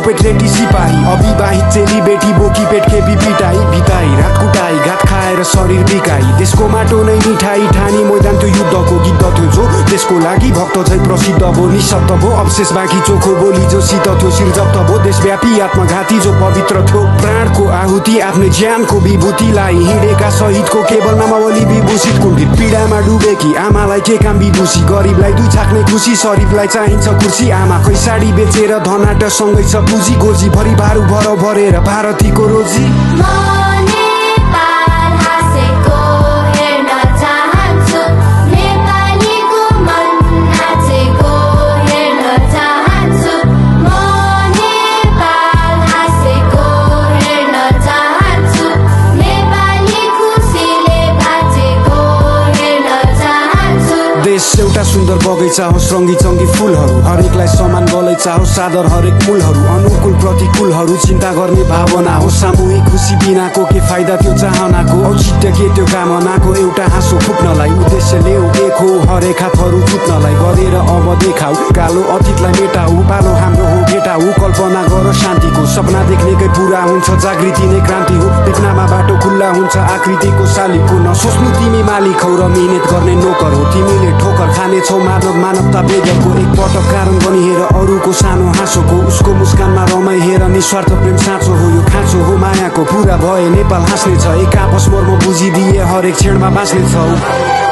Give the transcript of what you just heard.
पेट रेटी सिपाही अविवाहित चेली बेटी बोकी पेट खेपी पिटाई भिताई रात कुटाई घात खाएर शरीर बिकाई देशको माटो नै मिठाई ठानी मैदान त्यो युद्धको गीत थियो जो देशको लागि भक्त चाहिँ प्रसिद्ध भो निशब्द भो अवशेष बाँकी चोखो बोली जो शीत थियो शिर जप्त भो देशव्यापी आत्मघाती जो पवित्र थियो प्राणको आहुति आफ्नै ज्यानको विभूतिलाई हिँडेका शहीदको केवल नामावली विभूषित कुण्ठित पीडामा डुबेकी आमालाई के काम विदुषी गरिबलाई दुई छाक्ने खुसी शरीफलाई चाहिन्छ कुर्सी आमाकै साडी बेचेर धनाट सँगै छ पुँजी गोजी भरि भारू भर भरेर भारतीको रोजी एउटा सुन्दर बगैँचा होस् रङ्गी चङ्गी फुलहरू हरेकलाई समान गलैँचा होस् सादर हरेक मूलहरू अनुकूल प्रतिकूलहरू चिन्ता गर्ने भावना हो सामूहिक खुसी बिनाको के फाइदा त्यो चाहनाको औचित्य के त्यो कामनाको एउटा हाँसो फुट्नलाई उद्देश्य ल्याऊ एक हो हरेक हातहरू जुत्नलाई गरेर अब देखाऊ कालो अतीतलाई मेटाऊ पालो हाम्रो हो भेटाऊ कल्पना गर शान्तिको सपना देख्नेकै पुरा हुन्छ जागृति नै क्रान्ति हो देख्नमा बाटो खुल्ला हुन्छ आकृतिको शालिगको नसोच्नु तिमी मालिक हौ र मिहिनेत गर्ने नोकर हो तिमीले ठोकर खानेछौ मानवता बेगरको एक पटक कारण बनी हेर अरूको सानो हाँसोको उसको मुस्कानमा रमाइ हेर निस्वार्थ प्रेम साँचो हो यो खाँचो हो मायाको पुरा भए नेपाल हाँस्ने छ एक आपस मर्म बुझिदिए हरेक क्षणमा बाँच्ने छौ